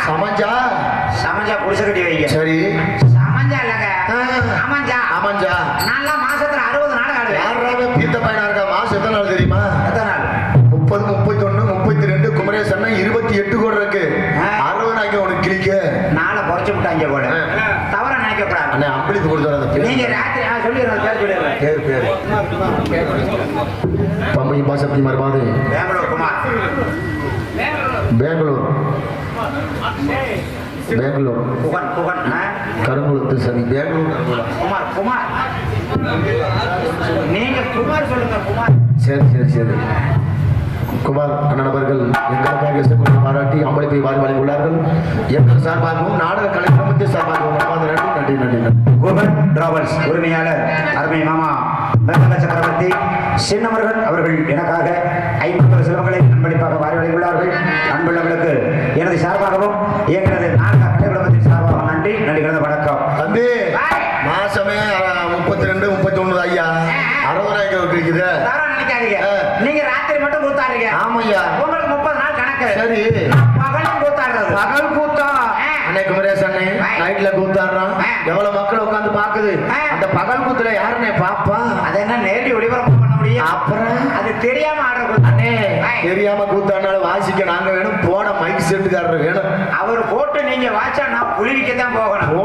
சமஞ்சா சமஞ்சா குடிசை கட்டி வைங்க. சரி. சமஞ்சா இல்லங்க, அமஞ்சா. அமஞ்சா. நான்லாம் மாசத்துல 60 நாள் ஆடுவேன். யாராவது பீத்த பையனா இருக்கா? மாசம் எத்தனை நாள் தெரியுமா? எத்தனை நாள்? 30, 31, 32. குமரேசன்னா 28 கூட இருக்கு. 60 நாளைக்கு உனக்கு கிளிக்க நாளை குறைச்சு விட்டாங்க போல. தவறா நினைக்க கூடாது. அண்ணே அம்பளித்து கொடுத்தாரு. நீங்க ராத்திரி சொல்லிடுறேன், பேர் சொல்லிடுறேன். பேர் பம்பை பாசப்பி மறுபாது பெங்களூர் குமார். பெங்களூர் புகன் புகன் கருங்குளத்து சனி. பெங்களூர் குமார் குமார். நீங்க குமார் சொல்லுங்க. குமார். சரி. குமார் அண்ணனவர்கள் எங்களுக்காக இசைக்குழு பாராட்டி அம்பளிப்பை வழங்கியுள்ளார்கள். எங்கள் சார்பாகவும் நாடக கலைக்குழுமத்தின் சார்பாகவும் நன்றி. குகன் டிராவல்ஸ் உரிமையாளர் அருமை மாமா வெங்கட சக்கரவர்த்தி சின்னமர்கள் அவர்கள் எனக்காக 50 செல்வங்களை அன்பளிப்பாக வழங்கியுள்ளார்கள். அன்புள்ளவர்களுக்கு எனது சார்பாகவும் எங்களது நாடக கலைக்குழுமத்தின் சார்பாகவும் நன்றி கலந்த வணக்கம். தம்பி மாசமே 32, 31 ஐயா 60 நாளைக்கு இருக்குது. நினைக்காதீங்க, நீங்க ராத்திரி மட்டும் கூத்தாடுறீங்க. ஆமையா, உங்களுக்கு 30 நாள் கணக்கு. சரி. பகலும் கூத்தாடுறது. பகல் கூத்தா அன்னை குமரேசன் நைட்ல கூத்தாடுறான். எவ்வளவு மக்கள் உட்காந்து பாக்குது. அந்த பகல் கூத்துல யாருன்னே பாப்பா? அது என்ன நேரடி ஒளிபரப்பு பண்ண முடியும்? அப்புறம் அது தெரியாம ஆடுறது. அண்ணே தெரியாம கூத்தாடினாலும் வாசிக்க நாங்க வேணும். போன மைக் செட்டுக்காரர் வேணும். அவர் போட்டு நீங்க வாச்சா நான் புளிவிக்க தான் போகணும். ஓ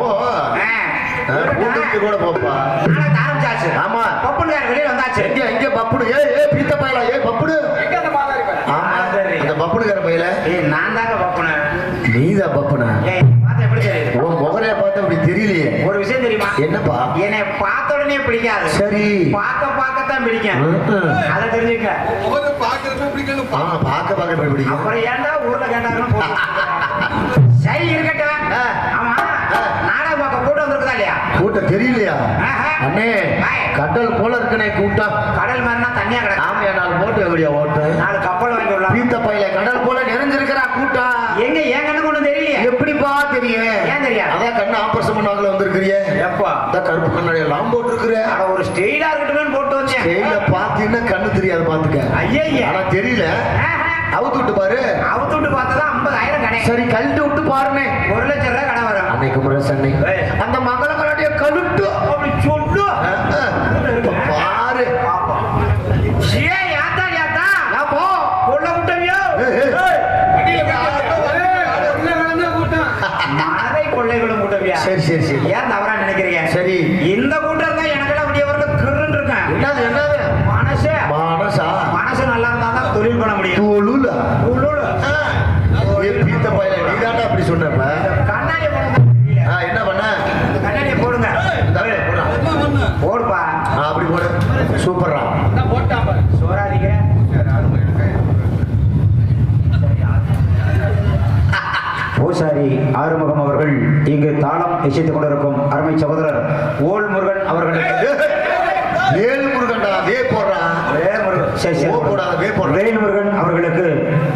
கூட்டத்துக்கு கூட போப்பா. ஆரம்பிச்சாச்சு. ஆமா, பப்புனுக்கார வெளியே வந்தாச்சு. எங்க பப்புனு? ஏ பீத்த பையலா? ஏ பப்புனு? ஆமா, அந்த பப்புனுக்கார பையல. நான் தாங்க பப்புனு. நீதான் பப்புனா? எப்படி தெரியுது? உன் முகரைய பார்த்து அப்படி தெரியலையே. ஒரு விஷயம் தெரியுமா? என்னப்பா? என்னை பார்த்த உடனே பிடிக்காது. சரி, பார்க்கத்தான் பிடிக்கும். அதை தெரிஞ்சுக்க. பார்க்க பிடிக்கும். அப்புறம் ஏன்டா ஊர்ல கேட்டாங்கன்னு சரி இருக்கட்டும். ஆமா, நாடக பார்க்க கூட்டம் வந்திருக்குதா இல்லையா? கூட்டம் தெரியலையா? அண்ணே கடல் போல இருக்குனே கூட்டம். கடல் மாதிரினா தனியா கிடக்கு. ஆமையா, 4 போட்டு எப்படியா ஓட்டு? 4 கப்பல் வாங்கி விடலாம். பீத்த பையில கடல் போல நிறைஞ்சிருக்கிறா கூட்டம். எங்க ஏன் கண்ணுக்கு ஒண்ணு தெரியலையே? எப்படிப்பா தெரியும்? ஏன் தெரியாது? அதான் கண்ணு ஆபரேஷன் பண்ணாங்களே வந்திருக்கிறிய. எப்பா அதான் கருப்பு கண்ணாடி எல்லாம் போட்டுருக்குற. ஒரு ஸ்டெயிலா இருக்கட்டும்னு போட்டு வந்தேன். ஸ்டெயில பாத்தீங்கன்னா கண்ணு தெரியாது பாத்துக்க. ஐயா, ஆனா தெரியல. அவுத்து விட்டு பாரு. அவுத்து விட்டு பார்த்தா 50,000 கடை. சரி, கழட்டு விட்டு பாருனே. 1 லட்சம் ரூபாய் கடை வரும். அன்னைக்கு முரசன்னை அந்த மங்களகராடிய கழுட்டு அப்படி சொல்லு. பாரு ஏ யாத்தா போ கொள்ள விட்டவியோ. மனதை கொள்ளைகளும் கூட்டவியா? சரி. ஏன் தவறா நினைக்கிறீங்க? சரி, இந்த கூட்டம் தான் எனக்கு எல்லாம் வரது கிருன்னு இருக்கேன். என்னது மனசு நல்லா இருந்தா தான் தொழில் பண்ண முடியும். பீத்த பையில நீதாண்டா அப்படி சொன்னப்ப. கண்ணாடியை போடுங்க. என்ன பண்ண? கண்ணாடியை போடுங்க. போடுப்பா. அப்படி போடு. சூப்பரா சோறாதீங்க. பூசாரி ஆறுமுகம் அவர்கள் இங்கு தாளம் இசைத்துக் கொண்டிருக்கும் அருமை சகோதரர் ஓல் முருகன் அவர்களுக்கு வேல்முருகன் அவர்களுக்கு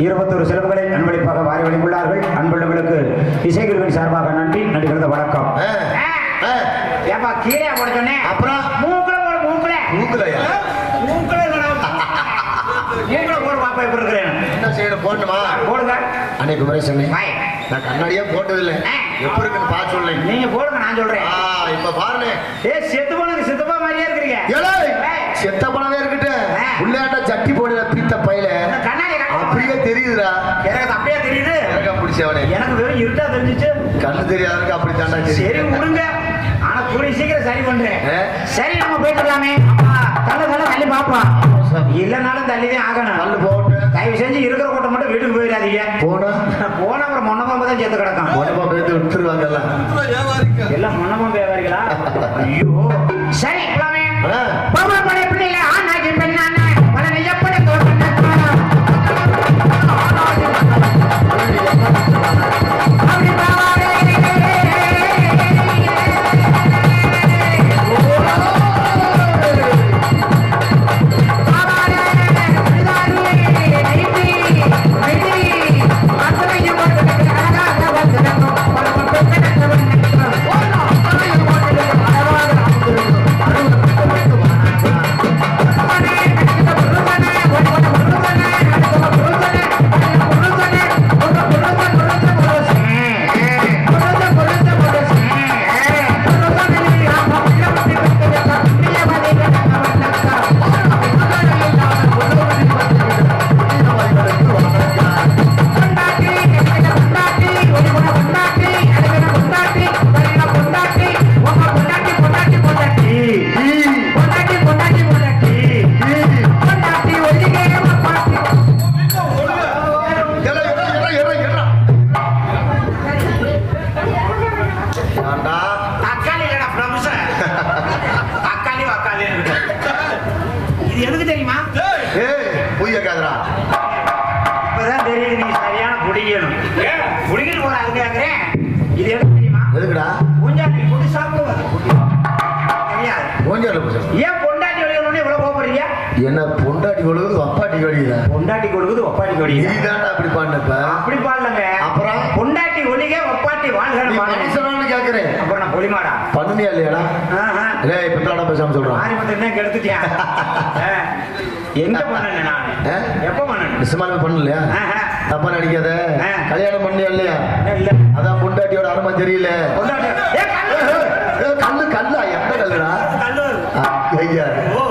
21 செலவுகளை அன்பளிப்பாக வாரி வழங்கியுள்ளார்கள். அன்புள்ளவர்களுக்கு இசைக்குழுவின் சார்பாக நன்றி கலந்த வணக்கம். ஏப்பா கீழே போட சொன்னேன். அப்புறம் மூக்குல போடு பாப்பா. எப்படி இருக்கிறேன்? என்ன செய்யணும்? போடணுமா? போடுங்க. அன்னைக்கு குமரேசன் நான் கண்ணாடியே போட்டதில்லை. எப்படி இருக்குன்னு பார்த்து சொல்ல. நீங்க போடுங்க, நான் சொல்றேன். இப்ப பாருங்க. செத்து போனது சித்தப்பா மாதிரியே இருக்கிறீங்க. செத்த பணமே இருக்கட்டு. உள்ளாட்ட சட்டி போடுற பீத்த பையில கண்ணாடி அப்படியே தெரியுதுடா. எனக்கு அப்படியே தெரியுது. எனக்கு பிடிச்சவனே. எனக்கு வெறும் இருட்டா தெரிஞ்சிச்சு. கண்ணு தெரியாதவருக்கு அப்படி தாண்டா. சரி விடுங்க, ஆனா கூடிய சீக்கிரம் சரி பண்றேன். சரி, நம்ம போயிட்டுலாமே. தள்ளி பாப்பா. இல்லனாலும் தள்ளிதான் ஆகணும். தள்ளு போட்டு தயவு செஞ்சு இருக்கிற கூட்டம் மட்டும் வீட்டுக்கு போயிடாதீங்க. போனா அப்புறம் மொன்னபாம்பு தான் சேர்த்து கிடக்கும். மொன்னபாம்பு எடுத்து விட்டுருவாங்க. எல்லாம் மொன்னபாம்பு வியாபாரிகளா? ஐயோ, சரி பிள்ளைல ஆனாகி பெண்ணான பல நெய்யப்பட தோட்டம் பிடிக்கணும் பிடிக்கிட்டு போற அதுக்கு கேட்கிறேன் இது எதுக்கு தெரியுமா எதுக்குடா பூஞ்சாட்டி போட்டு சாப்பிடுவாரு தெரியாது கொஞ்சம் ஏன் பொண்டாட்டி வழிகள்னு இவ்வளவு கோபப்படுறீங்க என்ன பொண்டாட்டி கொடுக்குது அப்பாட்டி வழியுதா பொண்டாட்டி கொடுக்குது ஒப்பாட்டி கொடி நீதான்டா அப்படி பண்ணப்ப அப்படி பாடலங்க அப்புறம் பொண்டாட்டி ஒளிக ஒப்பாட்டி வாழ்கன்னு பாடுறேன் மனுஷனான்னு கேக்குறேன் அப்புறம் நான் பொலிமாடா பண்ணுனியா இல்லையாடா இல்ல இப்ப தானே பேசாம சொல்றான் ஆரிமத்தை என்ன கெடுத்துட்டியா எங்க பண்ணேன் நான் எப்ப பண்ணேன் நிச்சயமாலுமே பண்ணலையா தப்பா நடிக்காத கல்யாணம் பண்ணியா இல்லையா இல்ல அதான் பொண்டாட்டியோட அருமை தெரியல பொண்டாட்டி கல்லு கல்லா எந்த கல்லுடா கல்லு ஐயா ஓ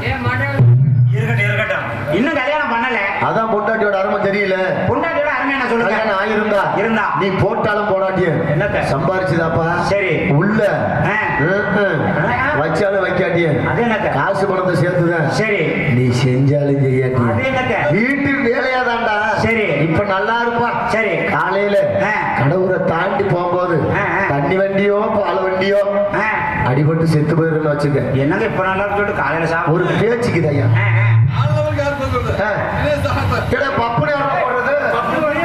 இருக்கட்டும் இருக்கட்டும் இன்னும் கல்யாணம் பண்ணல அதான் பொண்டாட்டியோட அருமை தெரியல பொண்டாட்டியோட அருமை என்ன சொல்லுங்க கல்யாணம் ஆயிருந்தா இருந்தா நீ போட்டாலும் போடாட்டிய என்னத்த? சம்பாரிச்சுதாப்பா சரி. உள்ள ஆ. வச்சாலும் வைக்காட்டிய அது என்னத்த? காசு பணத்தை சேர்த்துதான் சரி நீ செஞ்சாலும் அது செய்யாட்டிய என்னத்த? வீட்டுக்கு வேலையாதான்டா சரி. இப்ப நல்லா இருப்பா சரி. காலையில ஆ. கடவுரை தாண்டி போகும்போது ஆ, ஆ. தண்ணி வண்டியோ பால் வண்டியோ ஆ. அடிபட்டு செத்து போயிருன்னு வச்சுக்க என்னங்க இப்ப நல்லா சொல்லிட்டு காலையில சாப்பிடு ஒரு பேச்சுக்குது ஐயா பப்புனு போடுறது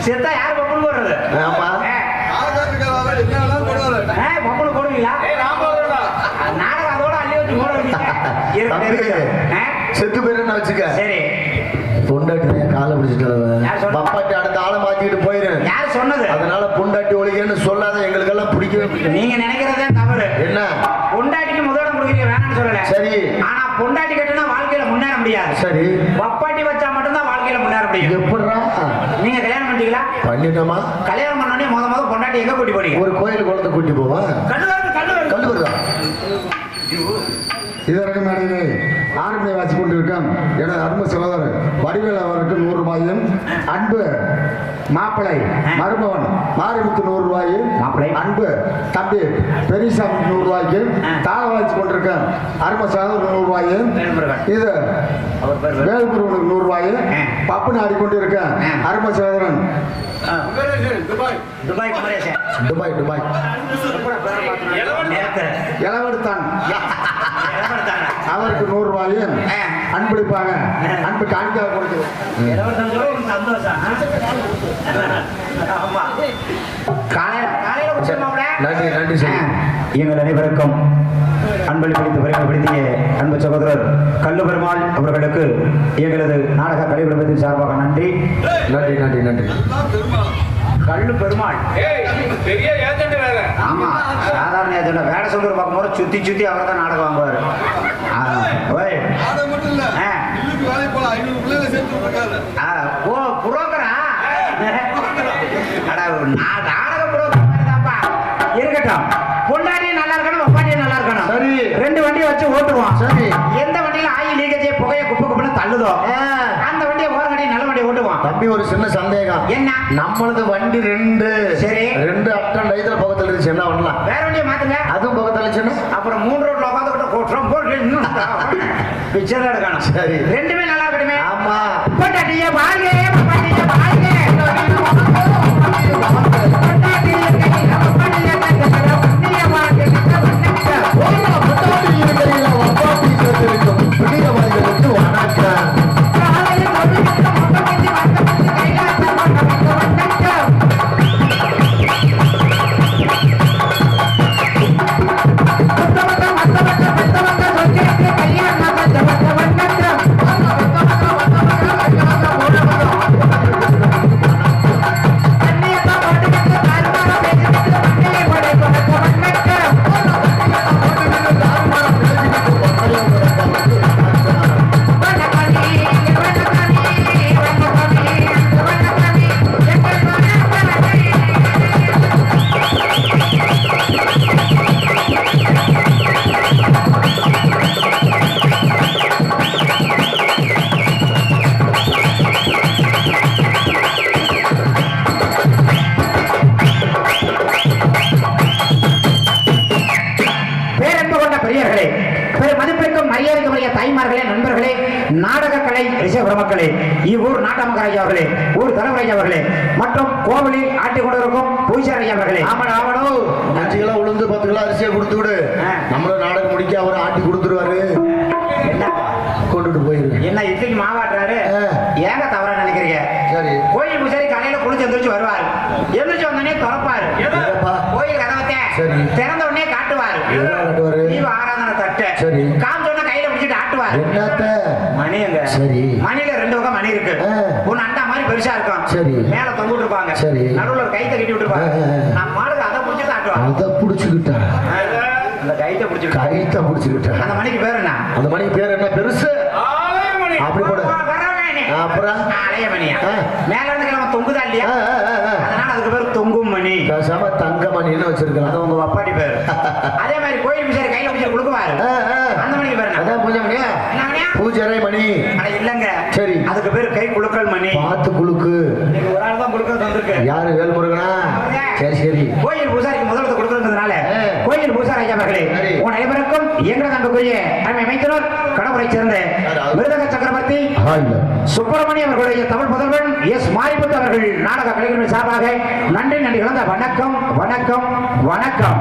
செத்தா யார் பப்புனு போடுறது ஆமா பப்புனு போடுவீங்களா நாடகம் அதோட அள்ளி வச்சு தம்பி, போடுவீங்க செத்து போயிருன்னு வச்சுக்க சரி பொண்டாட்டி காலை யார் பிடிச்சிட்டு சொன்னது? பப்பாட்டி அடுத்த ஆளை மாத்திக்கிட்டு போயிரு யார் சொன்னது அதனால பொண்டாட்டி ஒழிகன்னு சொல்லாத எங்களுக்கு எல்லாம் பிடிக்கவே பிடிக்கும் நீங்க நினைக்கிறதே தவறு என்ன பொண்டாட்டிக்கு முதலிடம் கொடுக்குறீங்க வேணாம்னு சொல்லல சரி ஆனா பொண்டாட்டி கட்டினா வாழ்க்கையில முன்னேற முடியாது சரி பப்பாட்டி வச்சா மட்டும்தான் வாழ்க்கையில முன்னேற முடியும் எப்படிடா நீங்க கல்யாணம் பண்ணிட்டீங்களா பண்ணிட்டோமா கல்யாணம் பண்ணோடனே முத பொண்டாட்டி எங்க கூட்டி போறீங்க ஒரு கோயில் குளத்தை கூட்டி போவா கல்லு கண்டு வருதா இதற்கு மேடையிலே ஆரம்பை வாசி கொண்டிருக்கும் எனது அருமை சகோதரர் வடிவேல் அவருக்கு 100 ரூபாயும் அன்பு மாப்பிளை மருமகன் மாரிமுத்து 100 ரூபாயும் மாப்பிளை. அன்பு தம்பி பெரியசாமி 100 ரூபாய்க்கு தாள வாசி கொண்டிருக்கும் அருமை சகோதரர் 100 ரூபாயும் வேல்முருகன். இது அவர் பேர் வேல்முருகனுக்கு 100 ரூபாயும் பப்புன்னு ஆடிக்கொண்டிருக்க அருமை சகோதரன் துபாய் குமரேசன் துபாய் துபாய் இளவெடுத்தான் அவருக்கு 100 ரூபாயும் அன்பளிப்பாங்க அன்பு காணிக்காக கொடுக்குது சந்தோஷம் ஆமா காலையில குடிச்சோம்ல நன்றி நன்றி சரி எங்கள் அனைவருக்கும் அன்பளிப்படுத்தி வருகைப்படுத்திய அன்பு சகோதரர் கல்லு பெருமாள் அவர்களுக்கு எங்களது நாடக கலைவிடத்தின் சார்பாக நன்றி நன்றி நன்றி நன்றி கல்லு பெருமாள் பெரிய ஏஜென்ட் வேற ஆமா சாதாரண ஏஜென்ட் வேலை சொல்ற பார்க்கும்போது சுத்தி சுத்தி அவர் தான் நாடகம் வாங்குவாரு அதை மட்டும் இல்ல ஆ. இல்லுக்கு வேலைக்கு போல 500 பிள்ளைகளை சேர்த்து விட்டுருக்காரு ஓ புரோக்கரா அட நாடக புரோக்கர் மாதிரிதான்ப்பா இருக்கட்டும் பொண்டாட்டியும் நல்லா இருக்கணும் ஒப்பாட்டியும் நல்லா இருக்கணும் சரி. 2 வண்டியை வச்சு ஓட்டுவான் சரி. எந்த வண்டியில ஆயில் லீக்கேஜ் புகையை குப்பை குப்பைன்னு தள்ளுதோ அந்த வண்டியை ஓரங்கட்டி நல்ல வண்டியை ஓட்டுவான் தம்பி ஒரு சின்ன சந்தேகம் என்ன நம்மளது வண்டி 2 சரி. 2 அட்டன் லைத்துல பக்கத்துல இருந்துச்சு என்ன பண்ணலாம் வேற வண்டியை மாத்துங்க அதுவும் பக்கத்துல இருந்துச்சுன்னா அப்புறம் 3 ரோட்ல உட்காந்துக்கிட்ட கொட்டுறோம் போட்டு இன்னும் பிக்சர் தான் எடுக்கணும் சரி. ரெண்டுமே நல்லா இருக்கட்டுமே ஆமா பொண்டாட்டியே வாழ்க பொண்டாட்டியே வாழ்க தாய்மார்களே நண்பர்களே நாடக கலை ரிஷப மக்களே இவ்வூர் நாட்டமகராஜா அவர்களே ஊர் தலைவராஜா அவர்களே மற்றும் கோவிலில் ஆட்டி கொண்டிருக்கும் பூஜாரையா அவர்களே ஆமாடா ஆமாடோ 5 கிலோ உளுந்து 10 கிலோ அரிசியை கொடுத்து விடு நம்மளும் நாடகம் முடிக்க அவர் ஆட்டி கொடுத்துருவாரு கொண்டுட்டு போயிரு. என்ன இட்லிக்கு மாவாட்டுறாரு? ஏங்க தவறா நினைக்கிறீங்க? சரி. கோயில் பூசாரி காலையில குளிச்சு எந்திரிச்சு வருவாரு. எந்திரிச்சு வந்தோடனே திறப்பாரு. என்னப்பா? கோயில் கதவத்தை சரி. திறந்த உடனே காட்டுவாரு. என்ன காட்டுவாரு? தீப ஆராதனை தட்டு. சரி. காமிச்சோன்னா கையில பிடிச்சிட்டு ஆட்டுவாரு. என்னத்த? மணி எங்க? சரி. மணியில 2 வகை மணி இருக்கு. ஒண்ணு அண்டா மாதிரி பெருசா இருக்கும். சரி. மேல தொங்கிட்டு இருப்பாங்க. சரி. நடுவுல ஒரு கைத்தை கட்டி விட்டுருப்பாங்க. நான் மாடுக்கு அதை பிடிச்சிட்டு ஆட்டுவாங்க. அதை புடிச்சுக்கிட்டா. அந்த கைத்தை பிடிச்சிட்டு கைத்த புடிச்சுக்கிட்டா. அந்த மணிக்கு பேர் என்ன? அந்த மணிக்கு பேர் என்ன? பெருசு ஆலயமணி. அப்படி போடு. அப்புறம் அலைய மணியா? மேல இருந்து கிழமை தொங்குதா இல்லையா? அதனால அதுக்கு பேர் தொங்கும் மணி. பேசாம தங்க மணின்னு வச்சிருக்கலாம். அது உங்க அப்பாடி பேரு. அதே மாதிரி கோயில் பூசாரி கையில பிடிச்சி கொடுக்குவாரு. அந்த மணிக்கு பேர் என்ன? அதான் பூஜை மணியா? என்ன மணியா? பூஜரை மணி. அட இல்லங்க. சரி. அதுக்கு பேர் கை குலுக்கல் மணி. பார்த்து குலுக்கு. இன்னைக்கு ஒரு ஆள் தான் குலுக்கல் வந்திருக்கு. யாரு? வேல்முருகனா? சரி சரி. கோயில் பூசாரிக்கு முதலத்தை கொடுக்கறதுனால கோயில் பூசாரி ஐயா அவர்களே சரி. உன் அனைவருக்கும் எங்கள் அன்புக்குரிய அருமை அமைச்சர் கடவுளை சேர்ந்த மிருதக சக்கரவர்த்தி சுப்பிரமணியம் அவர்களுடைய தமிழ் முதல்வன் எஸ் மாரிமுத்து அவர்கள் நாடக கலைஞர்கள் சார்பாக நன்றி நன்றி கலந்த வணக்கம் வணக்கம் வணக்கம்.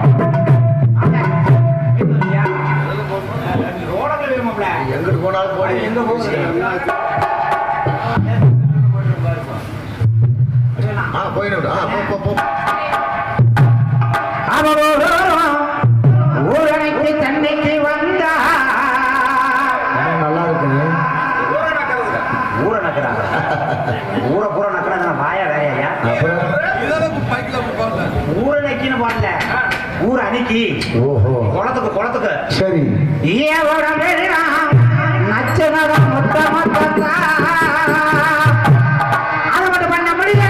எங்கிட்டு போனாலும் போடி. எங்க போகுது? போயிடு. போ போ. ஊரணைக்கு தன்னைக்கு வந்தா நல்லா இருக்கு. ஊரை நக்கிறாங்க. ஊரை பூரா நக்கிறாங்க. வாயா வேறையா? அப்புறம் இதான பைக்ல போறல. ஊரை நக்கின்னு பாடல. ஊர் அணிக்கி. ஓஹோ. குளத்துக்கு. சரி. நச்சனதான் மொத்த மொத்தா அதை மட்டும் பண்ண முடியல.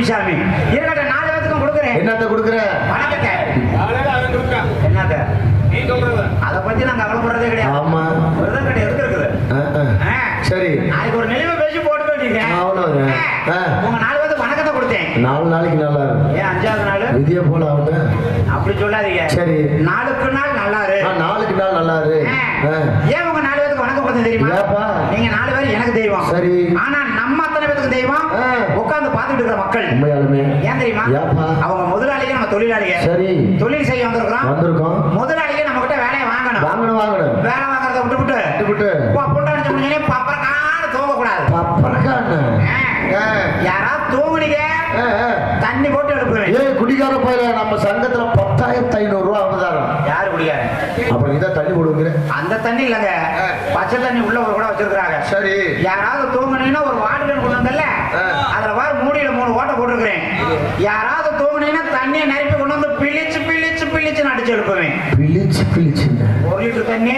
சாமி இருக்கட்டும், 4 பேத்துக்கும் கொடுக்குறேன். என்னத்த கொடுக்குற? வணக்கத்தை. காலையில அவன் கொடுத்தான். என்னத்த? நீ சொல்றது அதை பத்தி நான் கவலைப்படுறதே கிடையாது. ஆமா. விரதம் கிடையாது எதுக்கு இருக்குது. சரி. நாளைக்கு ஒரு நிலைமை பேசி போட்டு வேண்டியிருக்கேன். உங்க 4 பேருக்கு வணக்கத்தை கொடுத்தேன். 4 நாளைக்கு நல்லா இருக்கும். ஏன் 5வது நாள் விதிய போல அவங்க அப்படி சொல்லாதீங்க. சரி. நாளுக்கு நாள் நல்லா இரு. 4க்கு நாள் நல்லா இரு. ஏன் உங்க 4 பேருக்கு வணக்கம் கொடுத்தேன் தெரியுமா? நீங்க 4 பேர் எனக்கு தெய்வம். சரி. ஆனா நம்ம அத்தனை பேருக்கு தெய்வம் உட்கார்ந்து பார்த்துட்டு இருக்கிற மக்கள். உண்மையாலுமே ஏன் தெரியுமா? அவங்க முதலாளிங்க நம்ம தொழிலாளிங்க. சரி. தொழில் செய்ய வந்திருக்கோம். முதலாளிங்க நம்ம கிட்ட வேலையை வாங்கணும். வேலை வாங்குறத விட்டு பொண்டாடி சொன்னீங்க பப்பரக்கான தூங்க கூடாது. யாராவது தூங்குனீங்க தண்ணி போட்டு எழுப்புவேன். குடிகார பயில நம்ம சங்கத்துல 10,500 ரூபாய் அவதாரம். யாரு குடிகார? அப்புறம் இதை தண்ணி போடுங்க. அந்த தண்ணி இல்லங்க, பச்சை தண்ணி உள்ள ஒரு கூட வச்சிருக்காங்க. சரி. யாராவது தூங்குனீங்கன்னா ஒரு வாட்டர் கொண்டு வந்தல, அதுல வார மூடியில 3 ஓட்டை போட்டுருக்கேன். யாராவது தூங்குனீங்கன்னா தண்ணியை நிரப்பி கொண்டு வந்து பிழிச்சு அடிச்சு எழுப்புவேன். பிழிச்சு 1 லிட்டர் தண்ணி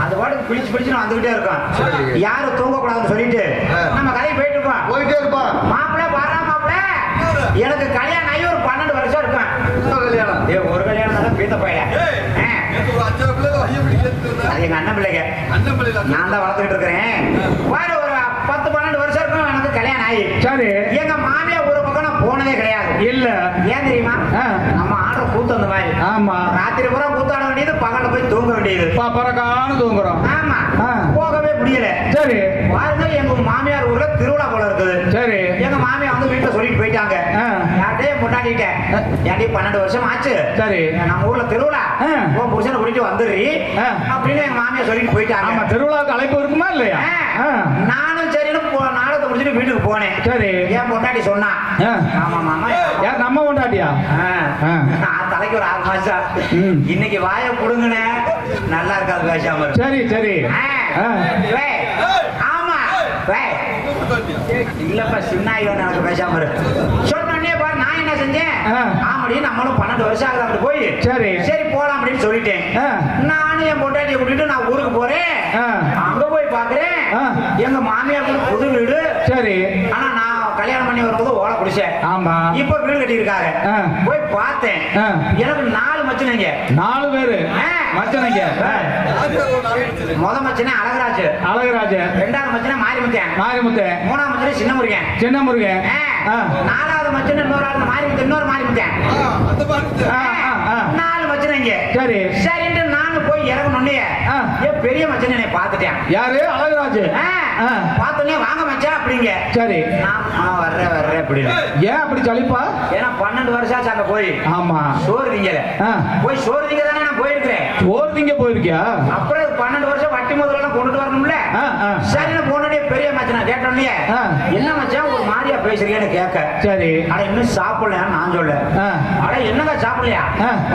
அது பாட்டுக்கு பிழிச்சு வந்துகிட்டே இருக்கும். யாரும் தூங்க கூடாதுன்னு சொல்லிட்டு நம்ம கதையை போயிட்டே இருப்போம். மாப்பிள்ள பாரா மாப்பிள்ள, எனக்கு கல்யாணம் ஆகி ஒரு 12 வருஷம் இருக்கும். ஒரு கல்யாணம் தான் பீத்த பையல. அது எங்க அண்ணன் பிள்ளைங்க. நான் தான் வளர்த்துக்கிட்டு இருக்கிறேன். ஒரு 10-12 வருஷம் இருக்கும் எனக்கு கல்யாணம் ஆகி. சரி. எங்க மாமியா ஒரு பக்கம் நான் போனதே கிடையாது. இல்ல. ஏன் தெரியுமா? நம்ம ஆடுற கூத்து அந்த மாதிரி. ஆமா. ராத்திரி பூரா கூத்தாட வேண்டியது, பகல்ல போய் தூங்க வேண்டியது. பரக்கான தூங்குறோம். ஆமா. போகவே முடியல. சரி. பாருங்க, எங்க மாமியார் ஊர்ல திருவிழா போல இருக்குது. சரி. எங்க மாமியா வந்து வீட்டுல சொல்லிட்டு போயிட்டாங்க. யார்கிட்டயே முன்னாடிட்டேன். ஏன்டி 12 வருஷம் ஆச்சு. சரி. நம்ம ஊர்ல திருவிழா, உன் புருஷனை கூட்டிட்டு வந்துடுறி அப்படின்னு எங்க மாமியா சொல்லிட்டு போயிட்டாங்க. ஆமா, திருவிழாவுக்கு அழைப்பு இருக்குமா இல்லையா? நானும் சரின்னு நாடகத்தை முடிச்சுட்டு வீட்டுக்கு போனேன். சரி. என் பொண்டாட்டி சொன்னா. ஆமா மாமா. யார் நம்ம பொண்டாட்டியா? தலைக்கு ஒரு 6 மாசம். இன்னைக்கு வாய புடுங்கின நல்லா இருக்காது பேசாம. சரி சரி. ஆமா இல்லப்பா, சின்ன எனக்கு பேசாம சொன்னே பாரு. நான் என்ன செஞ்சேன்? ஆமாடி, நம்மளும் 12 வருஷம் ஆகுது அப்படி போய். சரி சரி போலாம் அப்படின்னு சொல்லிட்டேன். நானும் என் பொண்டாட்டியை கூட்டிட்டு நான் ஊருக்கு போறேன். அங்க போய் பாக்குறேன் எங்க மாமியாருக்கு புது வீடு. சரி. ஆனா நான் கல்யாணம் பண்ணி வரும்போது ஓலை குடிச்சேன். ஆமா. இப்ப வீடு கட்டி இருக்காங்க. போய் பார்த்தேன். எனக்கு 4 மச்சனைங்க. 4 பேரு மச்சனைங்க. முத மச்சனே அழகராஜ். ரெண்டாவது மச்சனே மாரிமுத்தன். 3ஆவது மச்சனே சின்ன முருகன். 4வது மச்சனே இன்னொரு மாரிமுத்தன். 4 மச்சனைங்க. சரி சரின்ட்டு நானும் போய் இறங்கணுன்னே என் பெரிய மச்சனை என்னை பார்த்துட்டேன். யாரு? அழகராஜ். பார்த்தோன்னே வாங்க மச்சான் அப்படிங்க. சரி. நான் வர்றேன் அப்படின்னு. ஏன் அப்படி சொல்லிப்பா? ஏன்னா 12 வருஷம் ஆச்சு அங்க போய். ஆமா. சோறு திங்கல. போய் சோறு திங்க தானே நான் போயிருக்கிறேன். சோறு திங்க போயிருக்கியா? அப்புறம் 12 வருஷம் வட்டி முதல்ல கொண்டுட்டு வரணும்ல. சரின்னு போனோடனே பெரிய மச்சான் கேட்டோன்னே என்ன மச்சான் ஒரு மாதிரியா பேசுறீங்கன்னு கேட்க. சரி. அட இன்னும் சாப்பிடலையான்னு நான் சொல்ல. அட என்னங்க சாப்பிடலையா?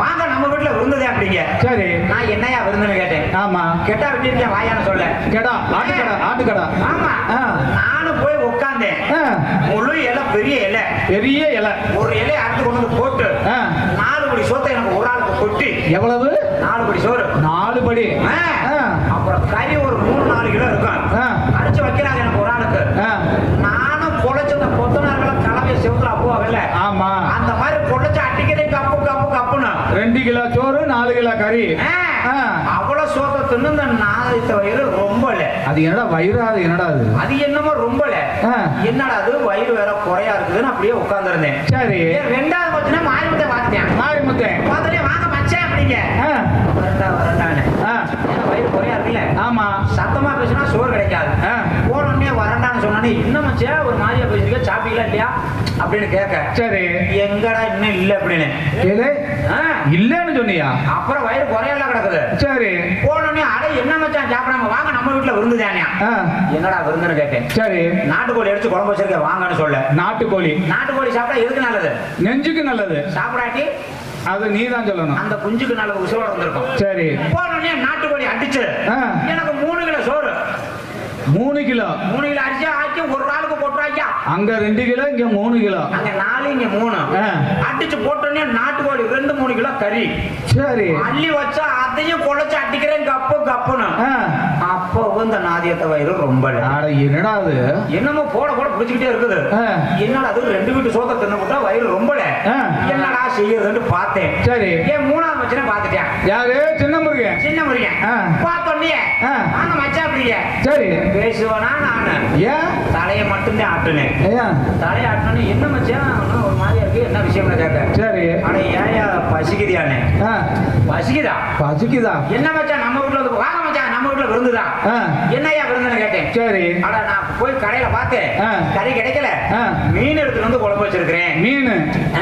வாங்க நம்ம வீட்டுல விருந்ததே அப்படிங்க. சரி. நான் என்னையா விருந்துன்னு கேட்டேன். ஆமா. கெட்டா விட்டிருக்கேன் வாயான்னு சொல்ல. கேட்டா ஆட்டுக்கடா. ஆமா. நானும் போய் உட்கார்ந்தேன். முழு இலை, பெரிய இலை. ஒரு இலையை அறுத்து கொண்டு வந்து போட்டு 4 படி சோத்தை எனக்கு ஒரு ஆளுக்கு கொட்டி. எவ்வளவு? 4 படி சோறு. 4 படி. அப்புறம் கறி ஒரு 3-4 கிலோ இருக்கும். அடிச்சு வைக்கிறாங்க எனக்கு ஒரு ஆளுக்கு. நானும் பொழைச்ச அந்த கொத்தனார்களை கலவையை செவுத்துல அப்புவாங்கல்ல. ஆமா. அந்த மாதிரி பொழைச்சு அடிக்கிறேன் கப்புன்னு 2 கிலோ சோறு 4 கிலோ கறி. அவ்வளவு சோத்தை தின்னு இந்த 4 வயிறு ரொம்ப இல்ல. அது என்னடா வயிறு? அது என்னமோ ரொம்ப இல்ல. என்னடா அது வயிறு வேற குறையா இருக்குதுன்னு அப்படியே உட்கார்ந்துருந்தேன். சரி. 2வது மச்சனே மாரிமுத்தன் பார்த்தோன்னே வாங்க மச்சான் அப்படிங்க. வரண்டான்னு வயிறு குறையா இருக்குல்ல. ஆமா. சத்தமா பேசினா சோறு கிடைக்காது. போனோடனே வரண்டான்னு சொன்னோன்னே என்ன மச்சான் ஒரு மாதிரியா பேசுறீங்க, சாப்பிட்டீங்களா இல்லையா அப்படின்னு கேட்க. சரி. எங்கடா இன்னும் இல்ல அப்படின்னு. இல்லன்னு சொன்னியா? அப்புறம் வயிறு குறையெல்லாம் கிடக்குது. சரி. போனோடனே அட என்ன மச்சான் சாப்பிடாம வாங்க நம்ம வீட்டுல விருந்துதானே. என்னடா விருந்துன்னு கேட்டேன். சரி. நாட்டுக்கோழி அடிச்சு குழம்பு வச்சிருக்க வாங்கன்னு சொல்ல. நாட்டுக்கோழி சாப்பிட்டா எதுக்கு நல்லது? நெஞ்சுக்கு நல்லது. சாப்பிடாட்டி அது நீ தான் சொல்லணும். அந்த குஞ்சுக்கு நல்ல உசோட வந்திருக்கும். சரி. போனோடனே நாட்டுக்கோழி அடிச்சு எனக்கு 3 கிலோ சோறு. 3 கிலோ அரிசி ஆக்கி ஒரு ஆளுக்கு போட்டுறாங்க. அங்க 2 கிலோ, இங்க 3 கிலோ. அங்க 4, இங்க 3. அடிச்சு போட்டோன்னே நாட்டுக்கோழி 2-3 கிலோ கறி. சரி. அள்ளி வச்சா அதையும் குழைச்சு அடிக்கிறேன் கப்புன்னு. அப்போ இந்த நாதியத்தை வயிறு ரொம்ப. என்னடா அது என்னமோ போட பிடிச்சுக்கிட்டே இருக்குது. என்னடா அது 2 வீட்டு சோத்தை தின்னு போட்டா வயிறு ரொம்ப. என்னடா செய்யறதுன்னு பார்த்தேன். சரி. ஏன் 3ஆவது மச்சனை பார்த்துட்டேன். யாரு? சின்ன முருகன். முருகன். சின்ன முருகன் ஆ. பார்த்தோன்னே ஆ. வாங்க மச்சான் அப்படிங்க சரி. பேசுவானா நானு ஏன் தலையை மட்டும்தான் ஆட்டுனேன். ஏன் தலையை ஆட்டினோன்னு என்ன மச்சான் அவனும் ஒரு மாதிரியா இருக்கு, என்ன விஷயம்னு கேட்க. சரி. அட ஏயா பசிக்குதியானே? ஆ, பசிக்குதா? பசிக்குதா? என்ன மச்சான் நம்ம வீட்டுல வந்து வாங்க மச்சான் நம்ம வீட்டுல விருந்துதான். ஆ. என்னய்யா விருந்துன்னு கேட்டேன். சரி. அட நான் போய் கடையில பார்த்தேன், ஆ. கறி கிடைக்கல, ஆ. மீன் எடுத்துட்டு வந்து குழம்பு வச்சிருக்கிறேன். மீன்.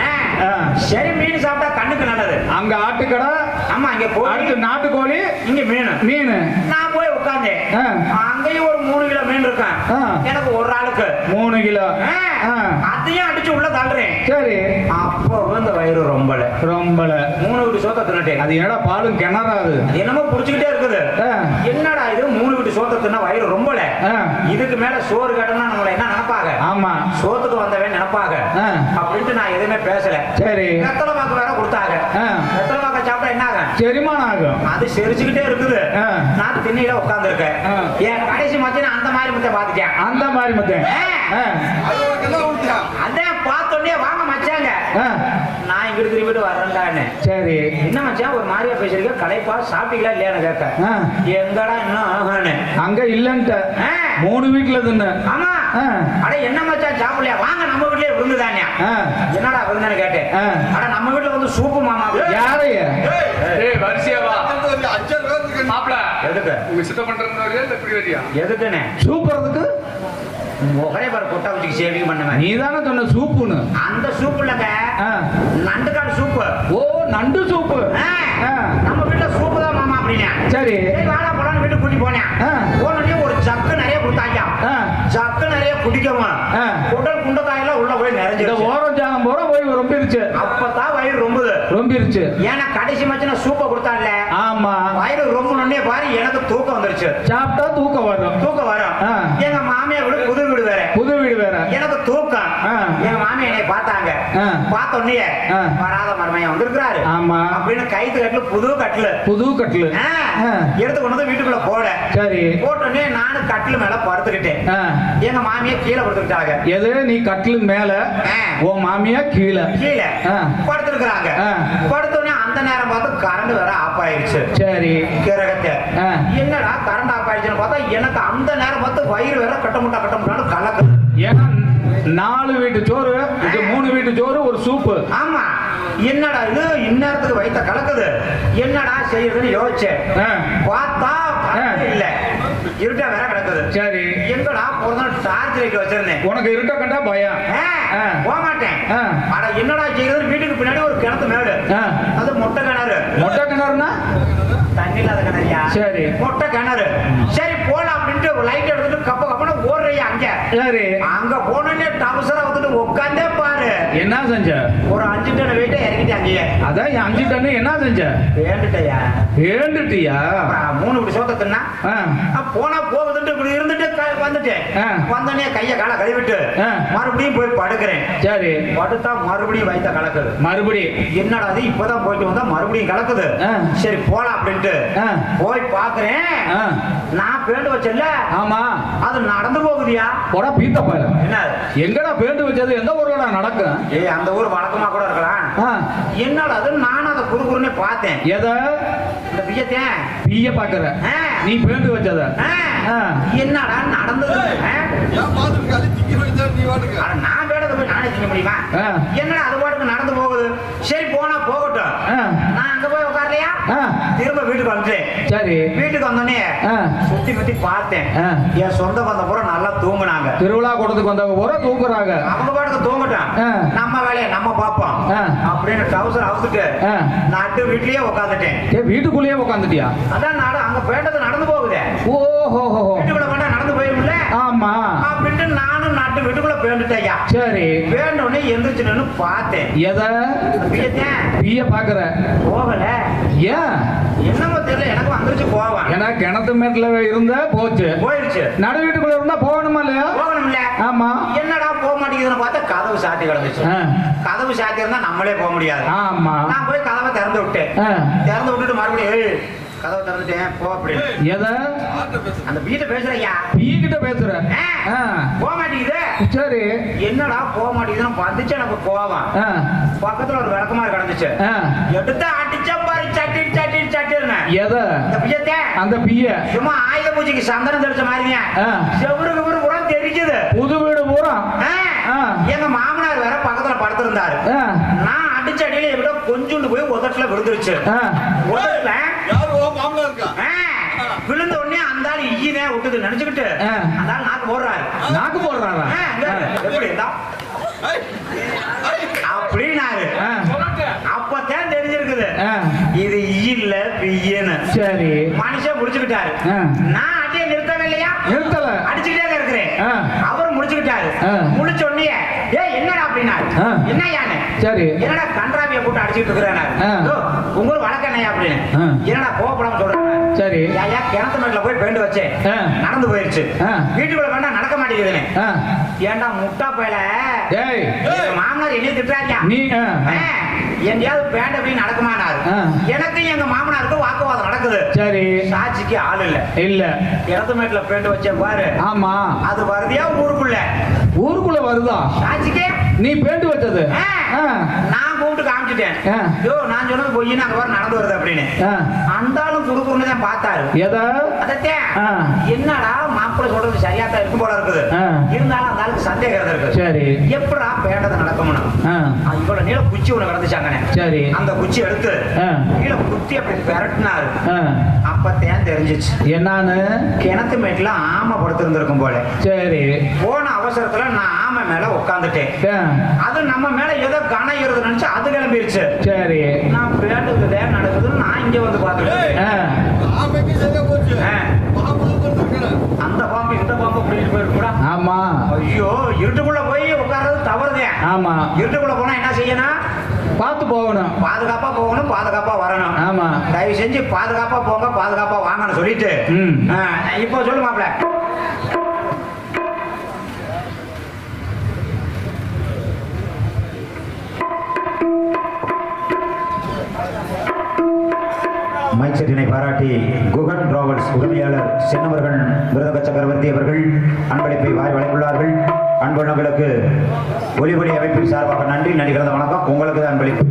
ஆ. ஆ. சரி மீன் சாப்பிட்டா கண்ணுக்கு நல்லது. அங்க ஆட்டுக்கடை, ஆமா இங்க கோழி, அடுத்து நாட்டுக்கோழி, இங்க மீன். மீன். நான் போய் உட்கார்ந்தேன். ஆ. அங்கேயும் ஒரு 3 கிலோ மீன் இருக்கான். ஆ. எனக்கு ஒரு ஆளுக்கு 3 கிலோ. ஆ. ஆ. அதையும் அடிச்சு உள்ள தள்ளுறேன். சரி. அப்போ இந்த வயிறு ரொம்பல ரொம்பல. 3 வீட்டு சோத்த தின்னுட்டேன். அது என்னடா பாலும் கிணறாது. அது என்னமோ புடிச்சுக்கிட்டே இருக்குது. ஆ. என்னடா இது 3 வீட்டு சோத்த தின்னா வயிறு ரொம்பல. ஆ. இதுக்கு மேல சோறு கேட்டோம்னா நம்மள என்ன நினைப்பாங்க? ஆமா. சோத்துக்கு வந்தவன் நினைப்பாங்க. ஆ. அப்படின்ட்டு நான் எதுவுமே பேசல. சரி. வெத்தலை பாக்கு வேற கொடுத்தாங்க. ஆ. வெத்தலை பாக்க சாப்பிட்டா என்ன ஆகும்? செரிமானம் ஆகும். அது செரிச்சுக்கிட்டே இருக்குது. ஆ. நான் திண்ணையில உட்கார்ந்து இருக்கேன். ஆ. என் கடைசி மத்திய அந்த மாதிரி முத்தை பாத்துட்டேன். அந்த மாதிரி மத்தேன். ஆ. அது உனக்கு எல்லாம் உடுத்தியா? அதான் பார்த்தோன்னே வாங்க மச்சாங்க. ஆ. நான் இங்கிட்டு திரும்பிட்டு வரேன்டான்னு. சரி. என்ன மச்சான் ஒரு மாதிரியா பேசுறீங்க, கடைப்பா சாப்பிட்டீங்களா இல்லையான்னு கேட்க. ஆ. எங்கடா இன்னும் ஆகான்னு. அங்க இல்லன்ட்ட. ஆ. 3 வீட்டுல தின்னு. ஆமா. ஆ. அட என்ன மச்சான் சாப்பிடலையா? வாங்க நம்ம வீட்லயே விருந்துதானே. ஆ. என்னடா விருந்துன்னு கேட்டேன். ஆ. அட நம்ம வீட்டுல வந்து சூப்பு மாமா. யாரைய? ஏய், வரிசையா வா. 5 பேர் இருக்கு. மாப்ள. எதுக்கு? உங்க சித்த பண்றதுன்னு வரியா இல்ல இப்படி வரியா? எதுக்குன்னு சூப்பறதுக்கு ஒரே பாரு கொட்டா வச்சுக்கு சேவிங் பண்ணுவேன். நீ தானே சொன்ன சூப்புன்னு. அந்த சூப்பு இல்லங்க, ஆ. நண்டுக்காடு சூப்பு. ஓ, நண்டு சூப்பு. ஆ. ஆ. நம்ம வீட்டுல சூப்பு தான் மாமா அப்படின்னா. சரி. சரி வாடா போலான்னு வீட்டுக்கு கூட்டி போனேன். ஆ. போனோடனே ஒரு ஜக்கு நிறைய கொடுத்தாங்க. ஆ. ஜக்கு நிறைய குடிக்கவும் ஆ. குடல் குண்டக்காயெல்லாம் உள்ள போய் இந்த நிறைஞ்சிருச்சு. ஓரம் ஜாகம் போற போய் ரொம்பிருச்சு. அப்பதான் வயிறு ரொம்புது. ரொம்பிருச்சு. ஏன்னா கடைசி மச்சின சூப்பை கொடுத்தான்ல, ஆமா. வயிறு ரொம்பணுன்னே பாரு எனக்கு தூக்கம் வந்துருச்சு. சாப்பிட்டா தூக்கம் வரும். தூக்கம் வரும். ஆ. எங்க மாமியா வீடு புது வீடு வேற. புது வீடு வேற. எனக்கு தூக்கம். ஆ. எங்க மாமியா என்னை பார்த்தாங்க. ஆ. பார்த்த உடனே ஆ. வராத மருமையா வந்திருக்கிறாரு ஆமா. அப்படின்னு கைத்து கட்டுல புது கட்டுல புது கட்டிலு. ஆ. ஆ. எடுத்து கொண்டு வந்து வீட்டுக்குள்ள போட. சரி. போட்டோடனே நானும் கட்டில மேல படுத்துக்கிட்டேன். ஆ. எங்க மாமியா கீழே படுத்துக்கிட்டாங்க. எது நீ கட்டிலு மேல, ஆ. உன் மாமியா கீழே. கீழே ஆ. படுத்துருக்காங்க. ஆ. படுத்தோடனே அந்த நேரம் பார்த்து கரண்ட் வேற ஆஃப் ஆயிருச்சு. சரி. கிரகத்தை ஆ. என்னடா கரண்ட் ஆஃப் ஆயிடுச்சுன்னு பார்த்தா எனக்கு அந்த நேரம் பார்த்து வயிறு வேற கட்டமுட்டான்னு கலக்குது. ஏன்னா 4 வீட்டு சோறு, இது 3 வீட்டு சோறு, ஒரு சூப்பு. ஆமா. என்னடா இது இந்நேரத்துக்கு வயித்த கலக்குது, என்னடா செய்யுதுன்னு யோசிச்சேன். ஆ. பார்த்தா கரண்ட் இல்ல, இருட்டா வேற கிடக்குது. சரி. எங்கடா போறதுன்னு டார்ச் லைட் வச்சிருந்தேன். உனக்கு இருட்ட கண்டா பயம். ஆ. போக மாட்டேன். ஆ. ஆனா என்னடா செய்யுதுன்னு வீட்டுக்கு பின்னாடி ஒரு கிணத்து மேடு. ஆ. அது மொட்டை கிணறு. மொட்டை கிணறுனா? தண்ணி இல்லாத கிணறியா? சரி. மொட்டை கிணறு. சரி போலாம் அப்படின்ட்டு லைட் எடுத்துட்டு கப்ப கப்பன ஓடுறையா அங்க. சரி. அங்க போனோடனே டவுசரை வந்துட்டு உட்காந்தே பாரு. என்ன செஞ்ச? ஒரு 5 டன் வெயிட்ட இறங்கிட்டு அங்கேயே. அதான் 5 டன்னு என்ன செஞ்ச? வேண்டுட்டையா? வேண்டுட்டியா? 3 இப்படி சோத்த தின்னா. ஆ. போனா போகுதுட்டு இப்படி இருந்துட்டு வந்துட்டேன். ஆ. வந்தோடனே கைய கால கழுவிட்டு ஆ. மறுபடியும் போய் படுக்கிறேன். சரி. படுத்தா மறுபடியும் வயித்த கலக்குது. மறுபடி என்னடா அது இப்பதான் போயிட்டு வந்தா மறுபடியும் கலக்குது. ஆ. சரி போலாம் அப்படின்ட்டு ஆ. போய் பாக்குறேன். ஆ. நான் பேண்டு வச்சல, ஆமா. அது நடந்து போகுதியா? போடா பீத்த பாரு. என்ன எங்கடா பேண்டு வச்சது? எந்த ஊர்லடா நடக்கும்? ஏய் அந்த ஊர் வழக்கமா கூட இருக்கலாம். ஆ. என்னடா அது? நானும் அதை குறுகுறுன்னு பார்த்தேன். எத? இந்த பியத்தேன் பீய பாக்குற? நீ பேண்டு வச்சத? ஆ. என்னடா நடந்தது? ஏன் பாத்துட்டு காலி திக்கி வச்சா நீ வாட்டுக்கு? அட நான் பேடத்தை போய் நானே செய்ய முடியுமா? ஆ. என்னடா அது பாட்டுக்கு நடந்து போகுது. சரி போனா போகட்டும். ஆ. நான் அங்க போய் உட்காரலையா? ஆ. திரும்ப வீட்டுக்கு வந்துட்டேன். சரி. வீட்டுக்கு வந்தோடனே ஆ. சுத்தி முத்தி பார்த்தேன். ஆ. என் சொந்த பந்த பூரா நல்லா தூங்குனாங்க. திருவிழா கூடத்துக்கு வந்தவங்க பூரா தூக்குறாங்க. அவங்க பாட்டுக்கு தூங்கட்டும், ஆ. நம்ம வேலையை நம்ம பார்ப்போம் ஆ. அப்படின்னு டவுசர் அவுத்துட்டு ஆ. நட்டு வீட்லயே உட்காந்துட்டேன். வீட்டுக்குள்ளேயே உட்காந்துட்டியா? அதான் அங்க பேண்டது நடந்து போகுது. ஓஹோ. வீட்டுக்குள்ள வேணா நடந்து போயிரும்ல ஆமா. அப்படின்ட்டு நானும் நாட்டு வீட்டுக்குள்ள பேண்டுட்டையா. சரி. பேண்டோடனே எந்திரிச்சு நின்னு பார்த்தேன். எத? பீய பாக்குற? போகல. ஏன்? என்னமோ தெரியல, எனக்கு வந்துருச்சு கோவம். ஏன்னா கிணத்து மேட்ல இருந்தா போச்சு. போயிடுச்சு. நடு வீட்டுக்குள்ள இருந்தா போகணுமா இல்லையா? போகணும்ல. ஆமா. என்னடா போக மாட்டேங்குதுன்னு பார்த்தா கதவு சாத்தி கிடந்துச்சு. ஆ. கதவு சாத்தி இருந்தா நம்மளே போக முடியாது. ஆமா. நான் போய் கதவை திறந்து விட்டேன். ஆ. திறந்து விட்டுட்டு மறுபடியும் கதவை திறந்துட்டேன் போ அப்படி. எதை அந்த வீட்டை பேசுறையா நீங்கிட்ட பேசுற ஆ. போக மாட்டேங்குது. சரி என்னடா போக மாட்டேங்குதுன்னு வந்துச்சு எனக்கு கோவம். ஆ. பக்கத்துல ஒரு விளக்கமாறு கிடந்துச்சு. ஆ. எடுத்து அடிச்ச பாரு சட்டி சட்டி சட்டின்னு. எதை இந்த பியத்தை அந்த பிய சும்மா ஆயுத பூஜைக்கு சந்தனம் தெளிச்ச மாதிரிங்க. ஆ. செவருக்கு பூரா தெரிக்குது. புது வீடு பூரா ஆ. ஆ. எங்க மாமனார் வேற பக்கத்துல படுத்திருந்தாரு. ஆ. நான் அடிச்ச அடியில எப்படியோ கொஞ்சோண்டு போய் உதட்டுல விழுந்துருச்சு. ஆ. உதட்டுல யாரு மாமனா இருக்கா? விழுந்த உடனே அந்த ஆள் ஈனே விட்டுது நினைச்சுக்கிட்டு ஆ. அந்த ஆள் நாக்கு போடுறாரு. நாக்கு போடுறாரா எப்படி இருந்தா அப்படின்னாரு. ஆ. அப்பதான் தெரிஞ்சிருக்குது ஆ. இது இல்ல பிய்யன்னு. சரி மனுஷன் முடிச்சுக்கிட்டாரு. ஆ. நான் அடியே நிறுத்தவே இல்லையா, நிறுத்தல அடிச்சுக்கிட்டே தான் இருக்கிறேன். ஆ. அவர் முடிச்சுக்கிட்டாரு. ஆ. முடிச்ச உடனே என்னடா அப்படின்னாரு. ஆ. என்ன யானை சரி என்னடா கன்றாவிய போட்டு அடிச்சுட்டு இருக்கிறேன். ஆ. உங்க வழக்கம் என்னையா அப்படின்னு. ஆ. என்னடா கோவப்படாம சொல்றேன். சரி ஐயா கிணத்து மேட்ல போய் பெண்டு வச்சேன். ஆ. நடந்து போயிருச்சு. ஆ. வீட்டுக்குள்ள வேணா நடக்க மாட்டேங்குதுன்னு. ஆ. ஏன்டா முட்டா பயல டேய் மாமனார் என்னைய திட்டுறாங்க. நீ ஆ. எங்கேயாவது பேண்ட போய் நடக்குமானாரு. ஆ. எனக்கு எங்க மாமனாருக்கு வாக்குவாதம் நடக்குது. சரி சாட்சிக்கு ஆள் இல்ல. இல்ல கிணத்து மேட்ல பெண்டு வச்சேன் பாரு. ஆமா அது வருதியா ஊருக்குள்ள ஊருக்குள்ள வருதா சாட்சிக்கு நீ பேண்டு வச்சது ஆ. ஆ. நான் கூப்பிட்டு காமிச்சிட்டேன். ஆ. யோ நான் சொன்னது பொய்ன்னு அங்க பாரு நடந்து வருது அப்படின்னு. ஆ. அந்த ஆளும் குறுக்குன்னு தான் பார்த்தாரு. எதை அதத்தேன் ஆ. என்னடா மாப்பிள்ளை சொல்றது சரியா தான் இருக்கும் போல இருக்குது. ஆ. இருந்தாலும் அந்த ஆளுக்கு சந்தேகம் இருக்கு. சரி எப்படா பேண்டதை நடக்கணும். ஆ. இவ்வளவு நீள குச்சி ஒண்ணு கிடந்துச்சாங்கண்ணே. சரி அந்த குச்சி எடுத்து ஆ. கீழே குத்தி அப்படி பெரட்டினாரு. ஆ. அப்பத்தான் தெரிஞ்சிச்சு என்னான்னு கிணத்து மேட்ல ஆமை படுத்திருந்திருக்கும் போல. சரி போன அவசரத்துல நான் ஆமை மேல உட்காந்துட்டேன். ஆ. அது நம்ம மேல ஏதோ கணம் ஏறுது நினைச்சு அது கிளம்பிருச்சு. சரி நான் பேண்டுக்கு தேவை நடக்குதுன்னு நான் இங்க வந்து பாத்துட்டேன். ஆ. ஆமைக்கு சரியா போச்சு. ஆ. பாம்பு இருக்கிறேன். அந்த பாம்பு இந்த பாம்பு பிடிச்சிட்டு போயிருக்கூடா. ஆமா ஐயோ இருட்டுக்குள்ள போய் உட்கார்றது தவறுதேன். ஆமா இருட்டுக்குள்ள போனா என்ன செய்யணும், பார்த்து போகணும் பாதுகாப்பா போகணும், பாதுகாப்பா வரணும். ஆமா தயவு செஞ்சு பாதுகாப்பா போங்க, பாதுகாப்பா வாங்கன்னு சொல்லிட்டு ம். இப்போ சொல்லு மாப்ள. மைச்சரினை பாராட்டி குகன் டிராவல்ஸ் உரிமையாளர் சென்னவர்கள் மிருதக சக்கரவர்த்தி அவர்கள் அன்பளிப்பை வாரி வழங்கியுள்ளார்கள். அன்புள்ளங்களுக்கு ஒலிபொலி அமைப்பின் சார்பாக நன்றி கலந்த வணக்கம். உங்களுக்கு தான் அன்பளிப்பு.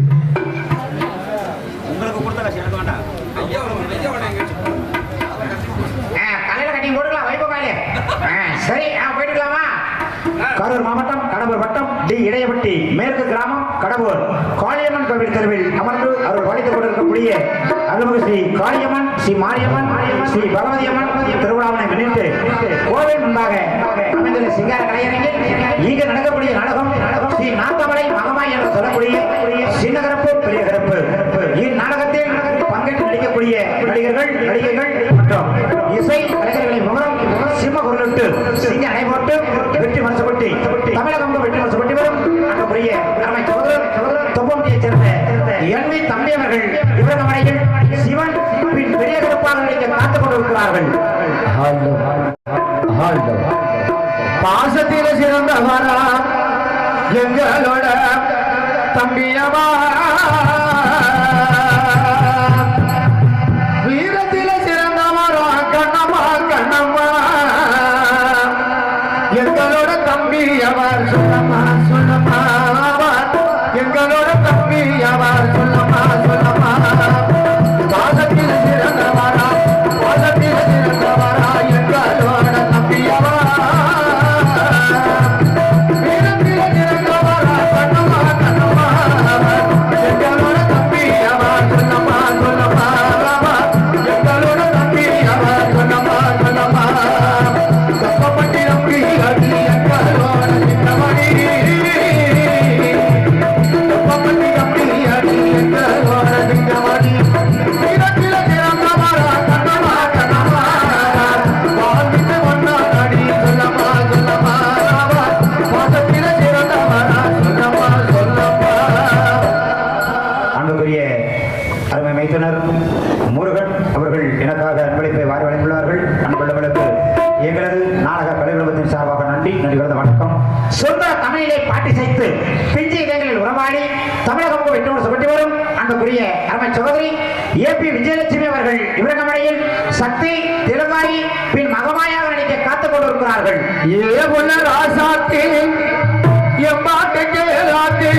உங்களுக்கு கொடுத்த காசு எனக்கு வேண்டாம். கலையில கட்டி போட்டுக்கலாம் வைப்போக்காலே. சரி போயிட்டுக்கலாமா. கரூர் மாவட்டம் கடம்பூர் வட்டம் டி இடையப்பட்டி மேற்கு கிராமம் கடம்பூர் காளியம்மன் கோவில் தெருவில் அமர்ந்து அவர் வழித்துக் கொண்டிருக்கக்கூடிய அருள்மிகு ஸ்ரீ காளியம்மன், ஸ்ரீ மாரியம்மன், ஸ்ரீ பகவதி அம்மன் திருவிழாவினை முன்னிட்டு கோவில் முன்பாக அமைந்துள்ள சிங்கார கலையரங்கில் இங்கு நடக்கக்கூடிய நாடகம் ஸ்ரீ நாத்தமலை மகமாய் என்று சொல்லக்கூடிய சின்னகரப்பு பெரிய கரப்பு. இந்நாடகத்தில் பங்கேற்று நடிக்கக்கூடிய நடிகைகள் மற்றும் இசை கலைஞர்களின் முகரம் சிம்ம குரலிட்டு சிங்க நடைபோட்டு வெற்றி மனசுப்பட்டி தமிழகம் வெற்றி மனசுப்பட்டி வரும் அங்கக்கூடிய அருமை சகோதரர் தொப்பம்பட்டியைச் சேர்ந்த என்வி தம்பி அவர்கள் இவரகமனையில் சிவன் பின் பெரிய கருப்பாக நடிக்க காத்துக் கொண்டிருக்கிறார்கள். பாசத்தில சிறந்தவரா எங்களோட தம்பியவா, வீரத்தில சிறந்தவரா கண்ணம்மா கண்ணம்மா எங்களோட தம்பி அவர் சொல்லம்மா சொல்லம்மா, எங்களோட தம்பி அவர் சொல்லம்மா சொல்லம்மா. பாசத்தில் சிறந்தவரா பாசத்தில் சிறந்தவரா எங்களோட தம்பி அவர், வீரத்தில் சிறந்தவரா கண்ணம்மா கண்ணம்மா எங்களோட தம்பி அவர் சொல்லம்மா சொல்லம்மா, எங்களோட தம்பி அவர் சொல்லம்மா சொல்லம்மா. தப்பப்பட்டி நம்பி அடி எங்களோட சின்னமணி, தப்பப்பட்டி நம்பி அடி எங்களோட சின்னமணி. வீரத்தில சிறந்தவரா கண்ணம்மா கண்ணம்மா, வாழ்விட்டு வந்தா அடி சொல்லம்மா சொல்லம்மா, பாசத்தில சிறந்தவரா சொல்லம்மா சொல்லம்மா. அன்புக்குரிய அருமை மைத்துனர் முருகன் அவர்கள் எனக்காக அன்பளிப்பை வாரி வழங்கியுள்ளார்கள். அன்புள்ளவர்களுக்கு எங்களது நாடக கலைக்குழுமத்தின் சார்பாக நன்றி கலந்த வணக்கம். சொந்த தமிழிலே பாட்டி செய்து பிஞ்சு இடங்களில் உறவாடி தமிழகம் வெற்றி சுபட்டி வரும் அன்பு அன்புக்குரிய அருமை சகோதரி ஏபி விஜயலட்சுமி அவர்கள் இவரங்கமடையில் சக்தி திலகாரி பின் மகமாயாக நடிக்க காத்துக் கொண்டிருக்கிறார்கள். ஏ பொண்ணு ராசாத்தி எம்பாட்டு கேளாத்தி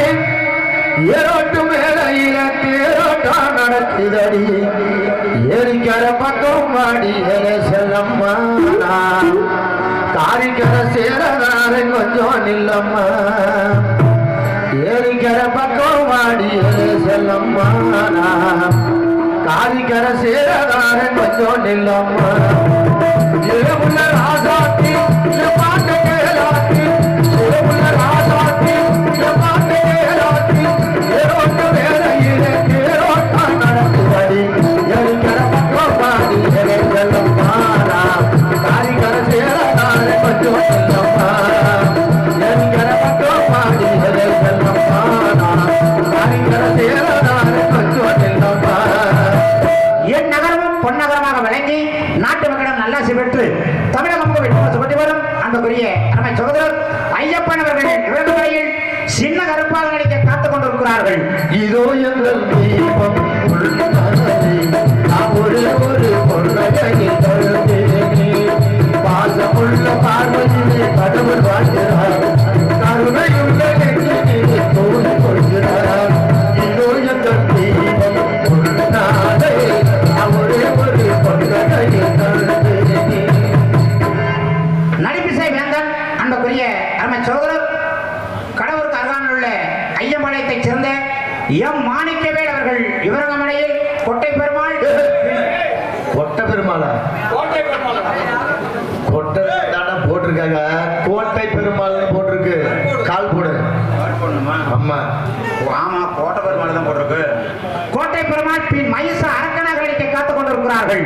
ஏரோட்டு மேலையில தேரோட்டா நடக்குதடி ஏரிக்கர பக்கம் வாடி செல்லம்மா காரிக்கர சேரனாரை கொஞ்சம் நில்லம்மா ஏரிக்கர பக்கம் வாடி செல்லம்மா காரிக்கர சேரனாரை கொஞ்சம் நில்லம்மா ஏமுள்ள ராசாத்தி பாட்டு கேளாத்தி ஏமுள்ள ராசாத்தி பாட்டு கேளாத்தி ஏரோட்டு வேலையிலே தேரோட்டா நடக்குதடி ஏரிக்கர பக்கம் வாடி செல்லம்மா காரிக்கர சேரனாரை கொஞ்சம் நில்லம்மா ஏரிக்கர பக்கம் வாடி செல்லம்மா காரிக்கர சேரனாரை கொஞ்சம் நில்லம்மா. என் நகரமும் பொன்னகரமாக விளங்கி நாட்டு மக்களிடம் நல்லாசி பெற்று தமிழகம் வெற்றி வரும் அன்புக்குரிய அருமை சகோதரர் ஐயப்பன் அவர்கள் இவரங்கமடையில் சின்ன கருப்பாக நடிக்க காத்துக் கொண்டிருக்கிறார்கள். இதோ எங்கள் தீபம் உள்ளானே, நாம் ஒரு பொருளையில் தழுந்தேனே. பாசமுள்ள பார்வதியே கடவுள் வாழ்கிறார், கருணையுள்ள நெஞ்சிலே தோன்றி கொள்கிறார். இதோ எங்கள் தீபம் உள்ளானே, நாம் ஒரு பொருளையில் தழுந்தேனே. நடிப்பிசை வேந்தன் அன்புக்குரிய அருமை சகோதரர் கடவுளுக்கு அருகாமையில் உள்ள ஐயம்பாளையத்தைச் சேர்ந்த எம் மாணிக்கவேல் அவர்கள் இவரங்கமடையில் கொட்டை பெருமாள் கொட்டை பெருமாளா? கோட்டை பெருமாள். கொட்டை தானே போட்டிருக்காங்க, கோட்டை பெருமாள் போட்டிருக்கு. கால் போடு. அம்மா ஆமா கோட்டை பெருமாள் தான் போட்டிருக்கு. கோட்டை பெருமாள் பின் மயிச அரக்கனாக நடிக்க காத்துக் கொண்டிருக்கிறார்கள்.